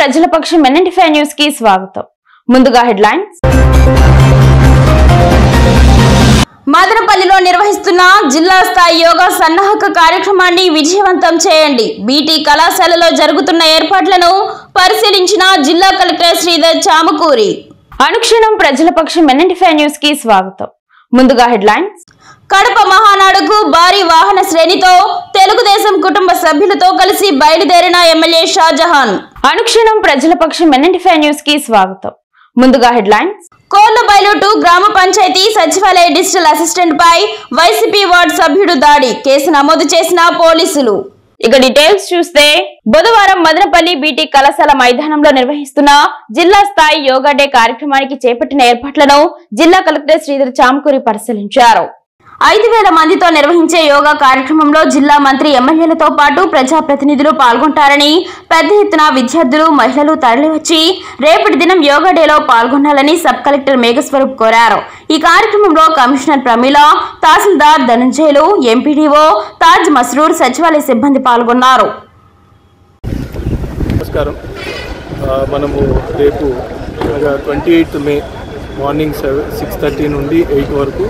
ప్రజల పక్షం NN5 news కి స్వాగతం. ముందుగా హెడ్లైన్స్. మదనపల్లిలో నిర్వహిస్తున్న జిల్లా స్థాయి యోగా సన్నాహక కార్యక్రమాన్ని విజయవంతం చేయండి. బీటీ కళాశాలలో జరుగుతున్న ఏర్పాట్లను పరిశీలించిన జిల్లా కలెక్టర్ శ్రీధర్ చామకూరి. అనుక్షణం ప్రజల పక్షం NN5 న్యూస్ కి స్వాగతం. ముందుగా హెడ్లైన్స్. కడప మహానాడుకు భారీ వాహన శ్రేణితో తెలుగుదేశం కుటుంబ సభ్యులతో కలిసి బయలుదేరిన ఎమ్మెల్యే షాజహాన్. అనుక్షణం ప్రజల పక్షం NN5 న్యూస్ కి స్వాగతం. ముందుగా హెడ్లైన్స్. కోళ్లబైలు 2 గ్రామ పంచాయతీ సచివాలయ డిజిటల్ అసిస్టెంట్ పై వైసీపీ వార్డు సభ్యుడు దాడి. కేసు నమోదు చేసిన పోలీసులు. ఇక డీటెయిల్స్ చూస్తే, బుధవారం మదనపల్లి బీటీ కళాశాల మైదానంలో నిర్వహిస్తున్న జిల్లా స్థాయి యోగా డే కార్యక్రమానికి చేపట్టిన ఏర్పాట్లను జిల్లా కలెక్టర్ శ్రీధర్ చామకూరి పరిశీలించారు. 5,000 మందితో నిర్వహించే యోగా కార్యక్రమంలో జిల్లా మంత్రి ఎమ్మెల్యేలతో పాటు ప్రజాప్రతినిధులు పాల్గొంటారని, పెద్ద ఎత్తున విద్యార్థులు మహిళలు తరలివచ్చి రేపటి దినం యోగా డేలో పాల్గొనాలని సబ్ కలెక్టర్ మేఘస్వరూప్ కోరారు. ఈ కార్యక్రమంలో కమిషనర్ ప్రమీల, తహసీల్దార్ ధనంజయులు, ఎంపీడీఓ తాజ్ మస్రూర్, సచివాలయ సిబ్బంది పాల్గొన్నారు. నమస్కారం. మనము రేపు 28 మే మార్నింగ్ 6:30 నుండి 8 వరకు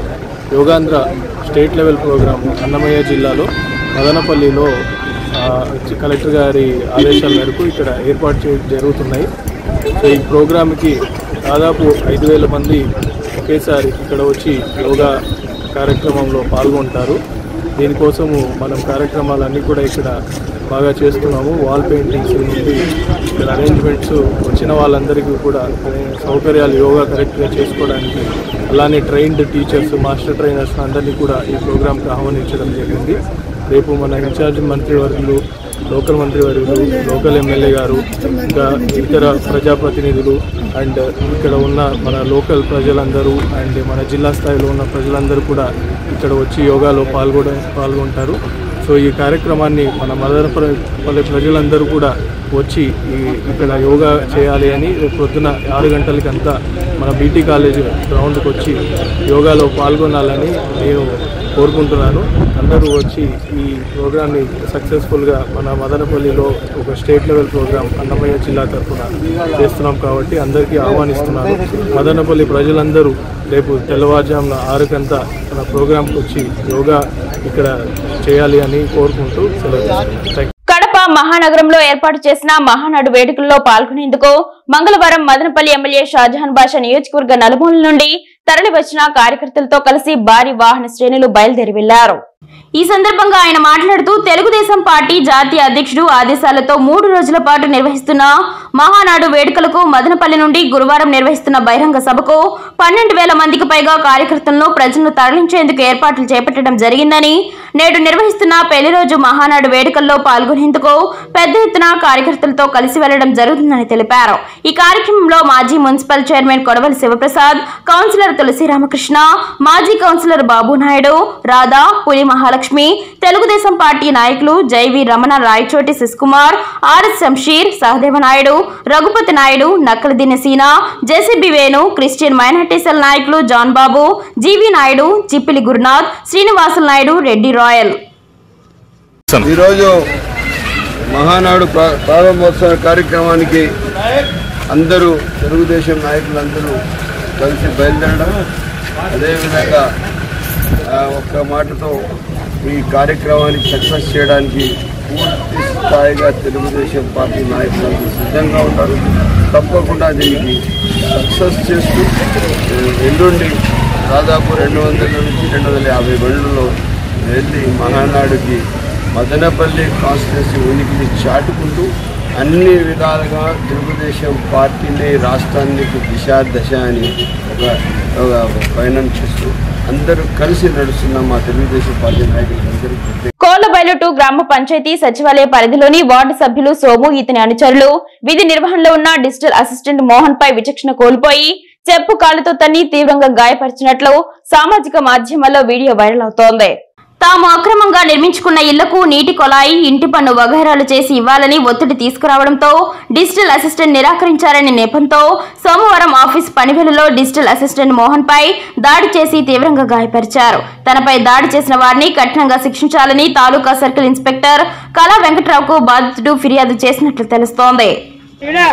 Yogandhra state level program Annamayya జిల్లాలో మదనపల్లిలో కలెక్టర్ గారి ఆదేశాల మేరకు ఇక్కడ ఏర్పాటు చేయడం జరుగుతున్నాయి. సో ఈ ప్రోగ్రామ్కి దాదాపు 5,000 మంది ఒకేసారి ఇక్కడ వచ్చి యోగా కార్యక్రమంలో పాల్గొంటారు. దీనికోసము మనం కార్యక్రమాలన్నీ కూడా ఇక్కడ బాగా చేస్తున్నాము. వాల్ పెయింటింగ్స్ నుండి ఇక్కడ అరేంజ్మెంట్స్, వచ్చిన వాళ్ళందరికీ కూడా సౌకర్యాలు యోగా కరెక్ట్గా చేసుకోవడానికి, అలానే ట్రైన్డ్ టీచర్స్, మాస్టర్ ట్రైనర్స్ అందరినీ కూడా ఈ ప్రోగ్రాంకి ఆహ్వానించడం జరిగింది. రేపు మన ఇన్ఛార్జ్ మంత్రివర్యులు, లోకల్ మంత్రివర్యులు, లోకల్ ఎమ్మెల్యే గారు, ఇంకా ఇతర ప్రజాప్రతినిధులు అండ్ ఇక్కడ ఉన్న మన లోకల్ ప్రజలందరూ అండ్ మన జిల్లా స్థాయిలో ఉన్న ప్రజలందరూ కూడా ఇక్కడ వచ్చి యోగాలో పాల్గొంటారు. సో ఈ కార్యక్రమాన్ని మన మదనపల్లి ప్రజలందరూ కూడా వచ్చి ఇక్కడ యోగా చేయాలి అని పొద్దున 6 గంటలకంతా మన బీటీ కాలేజ్ గ్రౌండ్కి వచ్చి యోగాలో పాల్గొనాలని నేను కోరుకుంటున్నాను. అందరూ వచ్చి ఈ ప్రోగ్రామ్ని సక్సెస్ఫుల్గా మన మదనపల్లిలో ఒక స్టేట్ లెవెల్ ప్రోగ్రామ్ అన్నమయ్య జిల్లా తరఫున చేస్తున్నాం కాబట్టి అందరికీ ఆహ్వానిస్తున్నాను. మదనపల్లి ప్రజలందరూ రేపు తెల్లవారుజామున 6 మన ప్రోగ్రాంకి వచ్చి యోగా ఇక్కడ చేయాలి అని కోరుకుంటూ సెలవు. కడప మహానగరంలో ఏర్పాటు చేసిన మహానాడు వేడుకల్లో పాల్గొనేందుకు మంగళవారం మదనపల్లి ఎమ్మెల్యే షాజహాన్ బాషా నియోజకవర్గ నలుమూలల నుండి తరలి వచ్చిన కార్యకర్తలతో కలిసి భారీ వాహన శ్రేణులు బయలుదేరి వెళ్లారు. ఈ సందర్భంగా ఆయన మాట్లాడుతూ, తెలుగుదేశం పార్టీ జాతీయ అధ్యక్షుడు ఆదేశాలతో 3 రోజుల పాటు నిర్వహిస్తున్న మహానాడు వేడుకలకు మదనపల్లి నుండి గురువారం నిర్వహిస్తున్న బహిరంగ సభకు 12,000 మందికి పైగా కార్యకర్తలను ప్రజలను తరలించేందుకు ఏర్పాట్లు చేపట్టడం జరిగిందని, నేడు నిర్వహిస్తున్న పెళ్లి రోజు మహానాడు వేడుకల్లో పాల్గొనేందుకు పెద్ద ఎత్తున కార్యకర్తలతో కలిసి వెళ్లడం జరుగుతుందని తెలిపారు. ఈ కార్యక్రమంలో మాజీ మున్సిపల్ చైర్మన్ కొడవలి శివప్రసాద్, కౌన్సిలర్ తులసి రామకృష్ణ, మాజీ కౌన్సిలర్ బాబు నాయుడు, రాధా, పులి మహాలక్ష్మి, తెలుగుదేశం పార్టీ నాయకులు జైవి రమణ, రాయచోటి శశికుమార్, ఆర్ఎస్ శంషీర్, సహదేవ నాయుడు, రఘుపతి నాయుడు, నక్కలదిన Seena, JCB Venu, Christian minority cell నాయకులు John Babu, GV Naidu, Chippili Gurunath, Srinivasula Naidu, Reddy Royal. ఈరోజు మహానాడు ప్రారంభోత్సవ కార్యక్రమానికి అందరూ తెలుగుదేశం నాయకులందరూ కలిసి బయలుదేరడం, అదేవిధంగా ఒక్క మాటతో ఈ కార్యక్రమాన్ని సక్సెస్ చేయడానికి పూర్తి స్థాయిగా తెలుగుదేశం పార్టీ నాయకులు సిద్ధంగా ఉన్నారు. తప్పకుండా దీనికి సక్సెస్ చేస్తూ ఎల్లుండి దాదాపు 200 నుంచి 250 బండ్లలో వెళ్ళి మహానాడుకి మదనపల్లి కాన్స్టిట్యున్సీ ఉనికిని చాటుకుంటూ అన్ని విధాలుగా తెలుగుదేశం పార్టీని రాష్ట్రానికి దశ అని ఒక పయనం చేస్తూ అందరూ కలిసి నడుస్తున్న మా తెలుగుదేశం పార్టీ నాయకులందరికీ. కోళ్లబైలు 2 గ్రామ పంచాయతీ సచివాలయ పరిధిలోని వార్డు సభ్యులు సోము, ఇతని అనుచరులు విధి నిర్వహణలో ఉన్న డిజిటల్ అసిస్టెంట్ మోహన్ పై విచక్షణ కోల్పోయి చెప్పు కాలుతో తన్ని తీవ్రంగా గాయపరిచినట్లు సామాజిక మాధ్యమాల్లో వీడియో వైరల్ అవుతోంది. తాము అక్రమంగా నిర్మించుకున్న ఇళ్లకు నీటి కొలాయి, ఇంటి పన్ను వగైరాలు చేసి ఇవ్వాలని ఒత్తిడి తీసుకురావడంతో డిజిటల్ అసిస్టెంట్ నిరాకరించారనే నెపంతో సోమవారం ఆఫీస్ పనివేళలో డిజిటల్ అసిస్టెంట్ మోహన్ పై దాడి చేసి తీవ్రంగా గాయపరిచారు. తనపై దాడి చేసిన వారిని కఠినంగా శిక్షించాలని తాలూకా సర్కిల్ ఇన్స్పెక్టర్ కళా వెంకట్రావుకు బాధితుడు ఫిర్యాదు చేసినట్లు తెలుస్తోంది. ముద్దురా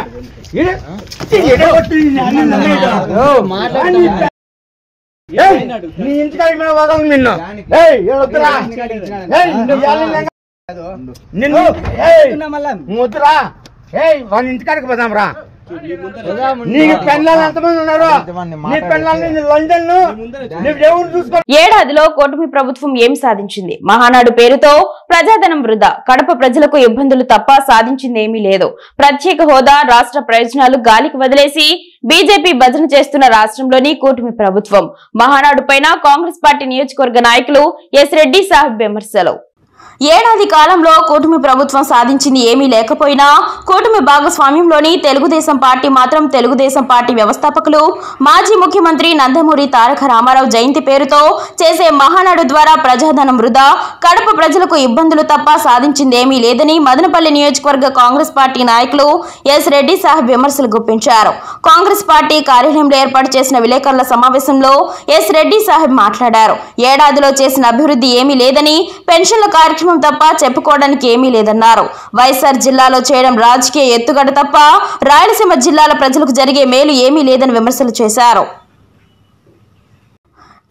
వాళ్ళ ఇంటికాడికి పోదాం రా. నీకు పెళ్ళాలు ఎంతమంది ఉన్నారు? నీ పెళ్ళాలని లండన్ నువ్వు చూసుకో. ఏడాదిలో కూటమి ప్రభుత్వం ఏం సాధించింది? మహానాడు పేరుతో ప్రజాధనం వృధా. కడప ప్రజలకు ఇబ్బందులు తప్ప సాధించింది ఏమీ లేదు. ప్రత్యేక హోదా, రాష్ట్ర ప్రయోజనాలు గాలికి వదిలేసి బీజేపీ భజన చేస్తున్న రాష్ట్రంలోని కూటమి ప్రభుత్వం. మహానాడు పైన కాంగ్రెస్ పార్టీ నియోజకవర్గ నాయకులు ఎస్ రెడ్డి సాహెబ్ విమర్శలు. ఏడాది కాలంలో కూటమి ప్రభుత్వం సాధించింది ఏమీ లేకపోయినా కూటమి భాగస్వామ్యంలోని తెలుగుదేశం పార్టీ మాత్రం తెలుగుదేశం పార్టీ వ్యవస్థాపకులు మాజీ ముఖ్యమంత్రి నందమూరి తారక రామారావు జయంతి పేరుతో చేసే మహానాడు ద్వారా ప్రజాధనం వృధా, కడప ప్రజలకు ఇబ్బందులు తప్ప సాధించింది ఏమీ లేదని మదనపల్లి నియోజకవర్గ కాంగ్రెస్ పార్టీ నాయకులు ఎస్ రెడ్డి సాహెబ్ విమర్శలు గుప్పించారు. కాంగ్రెస్ పార్టీ కార్యాలయంలో ఏర్పాటు చేసిన విలేకరుల సమావేశంలో ఎస్ రెడ్డి సాహెబ్ మాట్లాడారు. ఏడాదిలో చేసిన అభివృద్ధి ఏమీ లేదని, పెన్షన్ల కార్యక్రమం తప్ప చెప్పుకోవడానికి ఏమీ లేదన్నారు. వైఎస్ఆర్ జిల్లాలో చేయడం రాజకీయ ఎత్తుగడ తప్ప రాయలసీమ జిల్లాల ప్రజలకు జరిగే మేలు ఏమీ లేదని విమర్శలు చేశారు.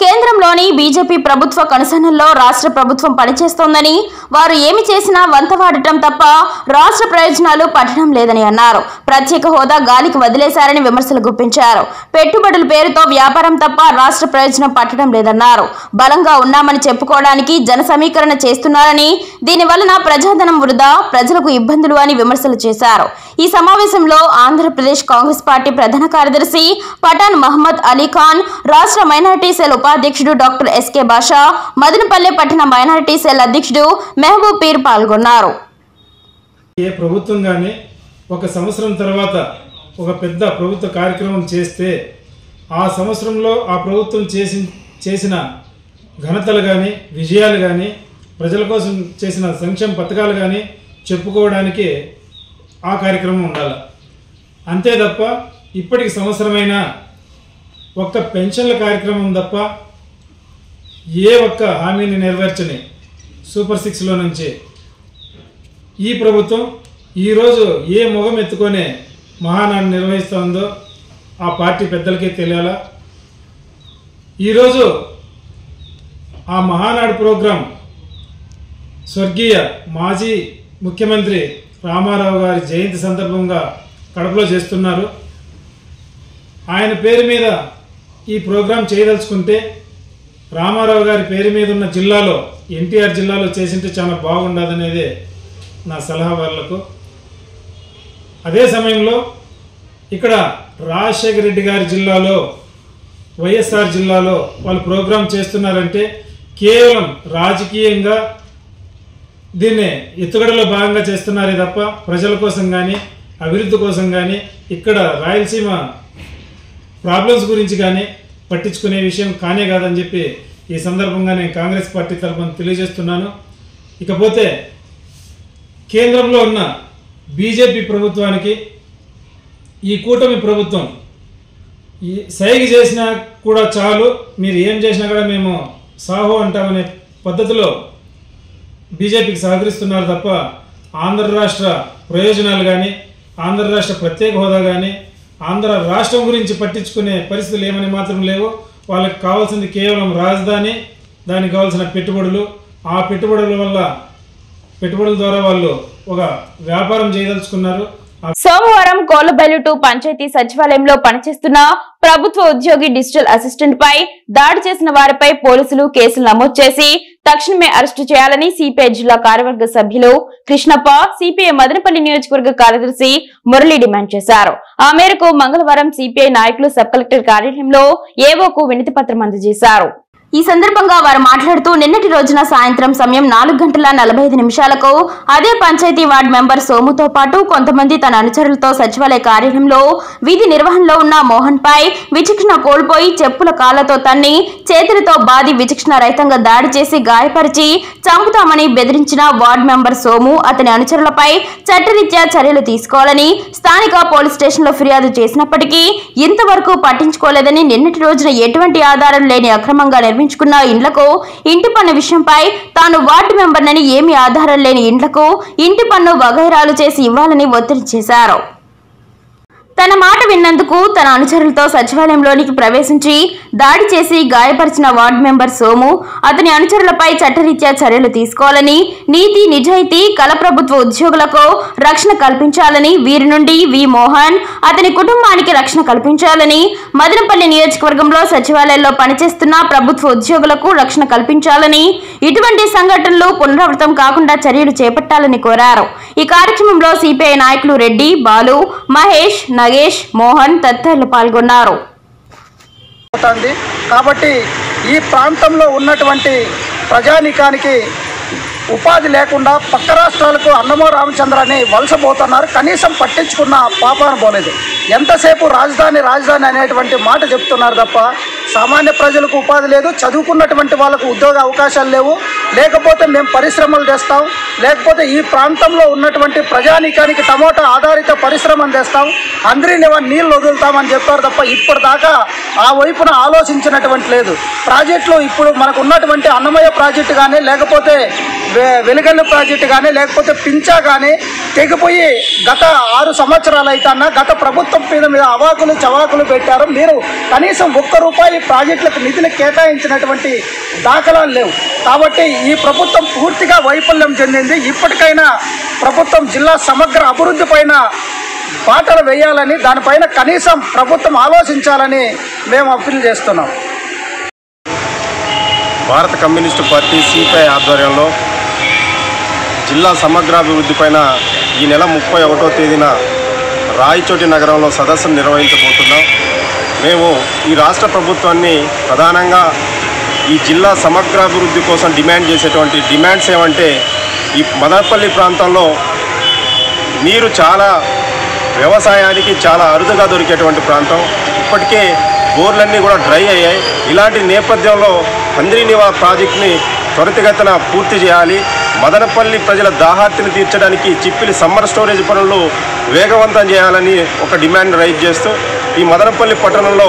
కేంద్రంలోని బీజేపీ ప్రభుత్వ కనుసన్నల్లో రాష్ట్ర ప్రభుత్వం పనిచేస్తోందని, వారు ఏమి చేసినా వంత వాడటం తప్ప రాష్ట్ర ప్రయోజనాలు పట్టడం లేదని అన్నారు. ప్రత్యేక హోదా గాలికి వదిలేశారని విమర్శలు గుప్పించారు. పెట్టుబడుల పేరుతో వ్యాపారం తప్ప రాష్ట్ర ప్రయోజనం పట్టడం లేదన్నారు. బలంగా ఉన్నామని చెప్పుకోవడానికి జన సమీకరణ చేస్తున్నారని, దీనివలన ప్రజాధనం వృధా, ప్రజలకు ఇబ్బందులు అని విమర్శలు చేశారు. ఈ సమావేశంలో ఆంధ్రప్రదేశ్ కాంగ్రెస్ పార్టీ ప్రధాన కార్యదర్శి పఠాన్ మహమ్మద్ అలీ ఖాన్, రాష్ట్ర మైనారిటీ సెల్ ఉపాధ్యక్షుడు డాక్టర్ ఎస్కే బాషా, మదనపల్లె పట్టణ మైనారిటీ సెల్ అధ్యక్షుడు మెహబూబ్ పీర్ పాల్గొన్నారు. ఏ ప్రభుత్వం కానీ ఒక సంవత్సరం తర్వాత ఒక పెద్ద ప్రభుత్వ కార్యక్రమం చేస్తే ఆ సంవత్సరంలో ఆ ప్రభుత్వం చేసిన ఘనతలు కానీ, విజయాలు కానీ, ప్రజల కోసం చేసిన సంక్షేమ పథకాలు కానీ చెప్పుకోవడానికి ఆ కార్యక్రమం ఉండాలి. అంతే తప్ప ఇప్పటికి సంవత్సరమైన ఒక్క పెన్షన్ల కార్యక్రమం తప్ప ఏ ఒక్క హామీని నెరవేర్చని సూపర్ 6లో నుంచి ఈ ప్రభుత్వం ఈరోజు ఏ మొగం ఎత్తుకొనే మహానాడు నిర్వహిస్తుందో ఆ పార్టీ పెద్దలకే తెలియాలా. ఈరోజు ఆ మహానాడు ప్రోగ్రాం స్వర్గీయ మాజీ ముఖ్యమంత్రి రామారావు గారి జయంతి సందర్భంగా కడపలో చేస్తున్నారు. ఆయన పేరు మీద ఈ ప్రోగ్రాం చేయదలుచుకుంటే రామారావు గారి పేరు మీద ఉన్న జిల్లాలో, ఎన్టీఆర్ జిల్లాలో చేసింటే చాలా బాగుండదనేదే నా సలహా వాళ్ళకు. అదే సమయంలో ఇక్కడ రాజశేఖర రెడ్డి గారి జిల్లాలో, వైఎస్ఆర్ జిల్లాలో వాళ్ళు ప్రోగ్రాం చేస్తున్నారంటే కేవలం రాజకీయంగా దీన్ని ఎత్తుగడలో భాగంగా చేస్తున్నారే తప్ప ప్రజల కోసం కానీ, అభివృద్ధి కోసం కానీ, ఇక్కడ రాయలసీమ ప్రాబ్లమ్స్ గురించి కానీ పట్టించుకునే విషయం కానే కాదని చెప్పి ఈ సందర్భంగా నేను కాంగ్రెస్ పార్టీ తరఫున తెలియజేస్తున్నాను. ఇకపోతే కేంద్రంలో ఉన్న బీజేపీ ప్రభుత్వానికి ఈ కూటమి ప్రభుత్వం ఈ సైగ చేసినా కూడా చాలు, మీరు ఏం చేసినా కూడా మేము సాహో అంటామనే పద్ధతిలో బీజేపీకి సహకరిస్తున్నారు తప్ప ఆంధ్ర రాష్ట్ర ప్రయోజనాలు కానీ, ఆంధ్ర రాష్ట్ర ప్రత్యేక హోదా కానీ, ఆంధ్ర రాష్ట్రం గురించి పట్టించుకునే పరిస్థితులు ఏమని మాత్రం లేవు. వాళ్ళకి కావాల్సింది కేవలం రాజధాని, దానికి కావాల్సిన పెట్టుబడులు. ఆ పెట్టుబడుల ద్వారా వాళ్ళు ఒక వ్యాపారం చేయదలుచుకున్నారు. సోమవారం కోలబెల్లు 2 పంచాయతీ సచివాలయంలో పనిచేస్తున్న ప్రభుత్వ ఉద్యోగి డిజిటల్ అసిస్టెంట్ పై దాడి చేసిన వారిపై పోలీసులు కేసులు నమోదు చేసి తక్షణమే అరెస్టు చేయాలని సిపిఐ జిల్లా కార్యవర్గ సభ్యులు కృష్ణప్ప, సిపిఐ మదనపల్లి నియోజకవర్గ కార్యదర్శి మురళి డిమాండ్ చేశారు. ఆ మేరకు మంగళవారం సిపిఐ నాయకులు సబ్ కలెక్టర్ కార్యాలయంలో ఏవోకు వినతి పత్రం అందజేశారు. ఈ సందర్భంగా వారు మాట్లాడుతూ నిన్నటి రోజున సాయంత్రం సమయం 4:45 అదే పంచాయతీ వార్డు మెంబర్ సోముతో పాటు కొంతమంది తన అనుచరులతో సచివాలయ కార్యాలయంలో విధి నిర్వహణలో ఉన్న మోహన్ పై విచక్షణ కోల్పోయి చెప్పుల కాళ్లతో తన్ని, చేతులతో బాది విచక్షణ రహితంగా దాడి చేసి గాయపరిచి చంపుతామని బెదిరించిన వార్డు మెంబర్ సోము, అతని అనుచరులపై చట్టరీత్యా చర్యలు తీసుకోవాలని స్థానిక పోలీస్ స్టేషన్లో ఫిర్యాదు చేసినప్పటికీ ఇంతవరకు పట్టించుకోలేదని, నిన్నటి రోజున ఎటువంటి ఆధారం లేని అక్రమంగా నిర్మించుకున్న ఇండ్లకు ఇంటి పన్ను విషయంపై తాను వార్డు మెంబర్నని, ఏమీ ఆధారం లేని ఇండ్లకు ఇంటి పన్ను వగైరాలు చేసి ఇవ్వాలని ఒత్తిడి చేశారు. తన మాట విన్నందుకు తన అనుచరులతో సచివాలయంలోనికి ప్రవేశించి దాడి చేసి గాయపరిచిన వార్డు మెంబర్ సోము అతని అనుచరులపై చట్టరీత్యా చర్యలు తీసుకోవాలని, నీతి నిజాయితీ కళ ప్రభుత్వ ఉద్యోగులకు రక్షణ కల్పించాలని, వీరి నుండి వి మోహన్ అతని కుటుంబానికి రక్షణ కల్పించాలని, మదనపల్లి నియోజకవర్గంలో సచివాలయంలో పనిచేస్తున్న ప్రభుత్వ ఉద్యోగులకు రక్షణ కల్పించాలని, ఇటువంటి సంఘటనలు పునరావృతం కాకుండా చర్యలు చేపట్టాలని కోరారు. ఈ కార్యక్రమంలో సిపిఐ నాయకులు రెడ్డి, బాలు, మహేష్, నగేష్, మోహన్ తదితరులు పాల్గొన్నారు. కాబట్టి ఈ ప్రాంతంలో ఉన్నటువంటి ప్రజానీకానికి ఉపాధి లేకుండా పక్క రాష్ట్రాలకు అన్నమో రామచంద్రని వలసపోతున్నారు. కనీసం పట్టించుకున్న పాపాన పోలేదు. ఎంతసేపు రాజధాని రాజధాని అనేటువంటి మాట చెప్తున్నారు తప్ప సామాన్య ప్రజలకు ఉపాధి లేదు, చదువుకున్నటువంటి వాళ్ళకు ఉద్యోగ అవకాశాలు లేవు. లేకపోతే మేము పరిశ్రమలు తెస్తాం, లేకపోతే ఈ ప్రాంతంలో ఉన్నటువంటి ప్రజానీకానికి టమోటా ఆధారిత పరిశ్రమను తెస్తాం, అందరి నీళ్ళు వదులుతామని చెప్పారు తప్ప ఇప్పటిదాకా ఆ వైపున ఆలోచించినటువంటి లేదు. ప్రాజెక్టులు ఇప్పుడు మనకు ఉన్నటువంటి అన్నమయ్య ప్రాజెక్టు కానీ, లేకపోతే వెలుగల్లు ప్రాజెక్టు కానీ, లేకపోతే పించా కానీ తెగిపోయి గత 6 సంవత్సరాలు అయితేనా గత ప్రభుత్వం మీద అవాకులు చవాకులు పెట్టారు. మీరు కనీసం ₹1 ప్రాజెక్టులకు నిధులు కేటాయించినటువంటి దాఖలాలు లేవు. కాబట్టి ఈ ప్రభుత్వం పూర్తిగా వైఫల్యం చెందింది. ఇప్పటికైనా ప్రభుత్వం జిల్లా సమగ్ర అభివృద్ధి పైన బాటలు వేయాలని, దానిపైన కనీసం ప్రభుత్వం ఆలోచించాలని మేము అప్పీల్ చేస్తున్నాం. భారత కమ్యూనిస్టు పార్టీ సిపిఐ ఆధ్వర్యంలో జిల్లా సమగ్రాభివృద్ధి పైన ఈ నెల 31వ తేదీన రాయచోటి నగరంలో సదస్సును నిర్వహించబోతున్నాం. మేము ఈ రాష్ట్ర ప్రభుత్వాన్ని ప్రధానంగా ఈ జిల్లా సమగ్రాభివృద్ధి కోసం డిమాండ్ చేసేటువంటి డిమాండ్స్ ఏమంటే, ఈ మదనపల్లి ప్రాంతంలో నీరు చాలా వ్యవసాయానికి చాలా అరుదుగా దొరికేటువంటి ప్రాంతం. ఇప్పటికే బోర్లన్నీ కూడా డ్రై అయ్యాయి. ఇలాంటి నేపథ్యంలో హంద్రీనివా ప్రాజెక్టుని త్వరితగతిన పూర్తి చేయాలి. మదనపల్లి ప్రజల దాహార్తిని తీర్చడానికి చిప్పిలి సమ్మర్ స్టోరేజ్ పనులు వేగవంతం చేయాలని ఒక డిమాండ్ రైజ్ చేస్తూ, ఈ మదనపల్లి పట్టణంలో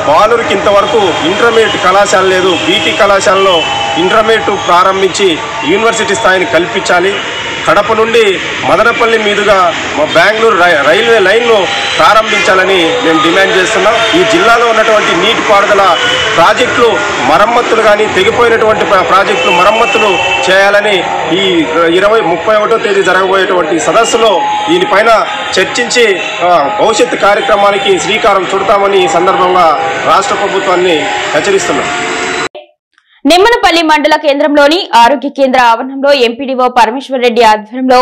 బాలురికి ఇంతవరకు ఇంటర్మీడియట్ కళాశాల లేదు. బీటీ కళాశాలలో ఇంటర్మీడియట్ ప్రారంభించి యూనివర్సిటీ స్థాయిని కల్పించాలి. కడప నుండి మదనపల్లి మీదుగా బెంగళూరు రైల్వే లైన్ను ప్రారంభించాలని మేము డిమాండ్ చేస్తున్నాం. ఈ జిల్లాలో ఉన్నటువంటి నీటిపారుదల ప్రాజెక్టులు మరమ్మతులు కానీ, తెగిపోయినటువంటి ప్రాజెక్టులు మరమ్మతులు చేయాలని ఈ 31వ తేదీ జరగబోయేటువంటి సదస్సులో దీనిపైన చర్చించి భవిష్యత్తు కార్యక్రమానికి శ్రీకారం చుడతామని ఈ సందర్భంగా రాష్ట్ర ప్రభుత్వాన్ని హెచ్చరిస్తున్నాం. నిమ్మనపల్లి మండల కేంద్రంలోని ఆరోగ్య కేంద్ర ఆవరణంలో ఎంపీడీఓ పరమేశ్వర్ రెడ్డి ఆధ్వర్యంలో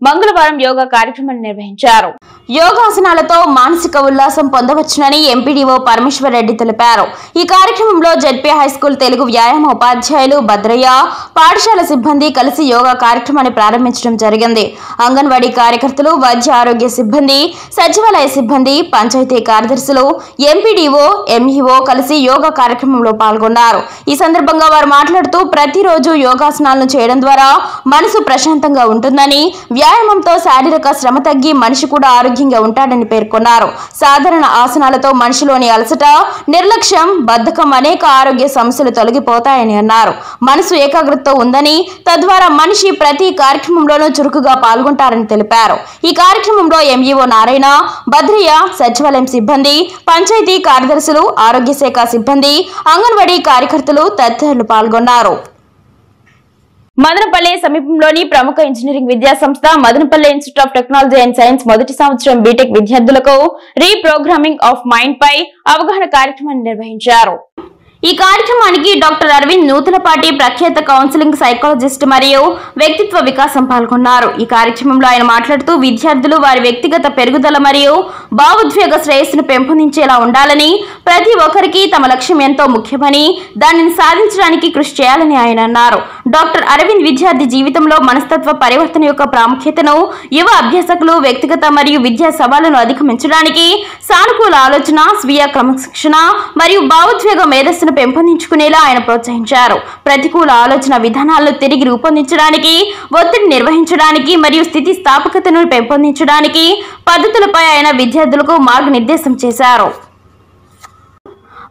మంగళవారం యోగా కార్యక్రమాన్ని నిర్వహించారు. యోగాసనాలతో మానసిక ఉల్లాసం పొందవచ్చునని ఎంపీడీఓ పరమేశ్వర్ రెడ్డి తెలిపారు. ఈ కార్యక్రమంలో జెడ్పీ హైస్కూల్ తెలుగు వ్యాయామ ఉపాధ్యాయులు భద్రయ్య, పాఠశాల సిబ్బంది కలిసి యోగా కార్యక్రమాన్ని ప్రారంభించడం జరిగింది. అంగన్వాడీ కార్యకర్తలు, వైద్య ఆరోగ్య సిబ్బంది, సచివాలయ సిబ్బంది, పంచాయతీ కార్యదర్శులు, ఎంపీడీఓ, ఎంఈఓ కలిసి యోగా కార్యక్రమంలో పాల్గొన్నారు. ఈ సందర్భంగా వారు మాట్లాడుతూ ప్రతిరోజు యోగాసనాలను చేయడం ద్వారా మనసు ప్రశాంతంగా ఉంటుందని, వ్యాయామంతో శారీరక శ్రమ తగ్గి మనిషి కూడా ఆరోగ్యంగా ఉంటాడని పేర్కొన్నారు. సాధారణ ఆసనాలతో మనిషిలోని అలసట, నిర్లక్ష్యం, బద్ధకం అనేక ఆరోగ్య సమస్యలు తొలగిపోతాయని అన్నారు. మనసు ఏకాగ్రతతో ఉందని, తద్వారా మనిషి ప్రతి కార్యక్రమంలోనూ చురుకుగా పాల్గొంటారని తెలిపారు. ఈ కార్యక్రమంలో ఎంఈఓ నారాయణ, భద్రయ్య, సచివాలయం సిబ్బంది, పంచాయతీ కార్యదర్శులు, ఆరోగ్య శాఖ సిబ్బంది, అంగన్వాడీ కార్యకర్తలు తదితరులు పాల్గొన్నారు. మదనపల్లి సమీపంలోని ప్రముఖ ఇంజనీరింగ్ విద్యా సంస్థ Madanapalle institute of technology and science మొదటి సంవత్సరం బీటెక్ విద్యార్థులకు రీప్రోగ్రామింగ్ ఆఫ్ మైండ్ పై అవగాహన కార్యక్రమాన్ని నిర్వహించారు. ఈ కార్యక్రమానికి డాక్టర్ అరవింద్ నూతలపాటి, ప్రఖ్యాత కౌన్సిలింగ్ సైకాలజిస్ట్ మరియు వ్యక్తిత్వ వికాసం పాల్గొన్నారు. ఈ కార్యక్రమంలో ఆయన మాట్లాడుతూ విద్యార్థులు వారి వ్యక్తిగత పెరుగుదల మరియు భావోద్వేగ శ్రేయస్సును పెంపొందించేలా ఉండాలని, ప్రతి ఒక్కరికి తమ లక్ష్యం ఎంతో ముఖ్యమని, దానిని సాధించడానికి కృషి చేయాలని ఆయన అన్నారు. డాక్టర్ అరవింద్ విద్యార్థి జీవితంలో మనస్తత్వ పరివర్తన యొక్క ప్రాముఖ్యతను, యువ అభ్యాసకులు వ్యక్తిగత మరియు విద్యా సవాళ్లను అధిగమించడానికి సానుకూల ఆలోచన, స్వీయ క్రమశిక్షణ మరియు భావోద్వేగ మేధస్సును పెంపొందించుకునేలా ఆయన ప్రోత్సహించారు. ప్రతికూల ఆలోచన విధానాలను తిరిగి రూపొందించడానికి, ఒత్తిడి నిర్వహించడానికి మరియు స్థితి స్థాపకతను పెంపొందించడానికి పద్ధతులపై ఆయన విద్యార్థులకు మార్గనిర్దేశం చేశారు.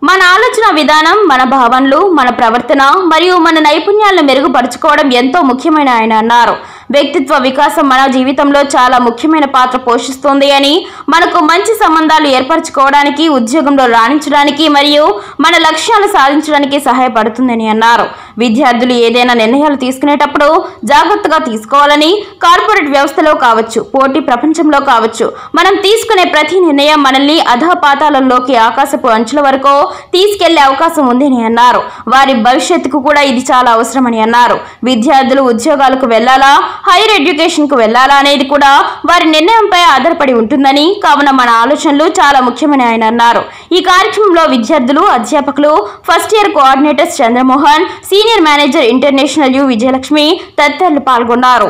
మన ఆలోచన విధానం, మన భావనలు, మన ప్రవర్తన మరియు మన నైపుణ్యాలను మెరుగుపరుచుకోవడం ఎంతో ముఖ్యమైన ఆయన అన్నారు. వ్యక్తిత్వ వికాసం మన జీవితంలో చాలా ముఖ్యమైన పాత్ర పోషిస్తుంది అని, మనకు మంచి సంబంధాలు ఏర్పరచుకోవడానికి, ఉద్యోగంలో రాణించడానికి మరియు మన లక్ష్యాలు సాధించడానికి సహాయపడుతుందని అన్నారు. విద్యార్థులు ఏదైనా నిర్ణయాలు తీసుకునేటప్పుడు జాగ్రత్తగా తీసుకోవాలని, కార్పొరేట్ వ్యవస్థలో కావచ్చు, పోటీ ప్రపంచంలో కావచ్చు, మనం తీసుకునే ప్రతి నిర్ణయం మనల్ని అధపాతాళంలోకి, ఆకాశపు అంచుల వరకు తీసుకెళ్లే అవకాశం ఉందని అన్నారు. వారి భవిష్యత్తుకు కూడా ఇది చాలా అవసరమని అన్నారు. విద్యార్థులు ఉద్యోగాలకు వెళ్లాలా, హైయర్ ఎడ్యుకేషన్ కు వెళ్లాలా అనేది కూడా వారి నిర్ణయంపై ఆధారపడి ఉంటుందని, కావున మన ఆలోచనలు చాలా ముఖ్యమని ఆయన అన్నారు. ఈ కార్యక్రమంలో విద్యార్థులు, అధ్యాపకులు, first year coordinators Chandramohan, senior manager international you Vijayalakshmi తదితరులు పాల్గొన్నారు.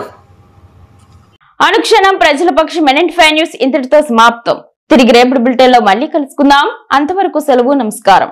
అనుక్షణం ప్రజల పక్షం NN5 న్యూస్ ఇంతటితో సమాప్తం. తిరిగి రేపటి బులెటిన్ లో మళ్ళీ కలుసుకుందాం. అంతవరకు సెలవు, నమస్కారం.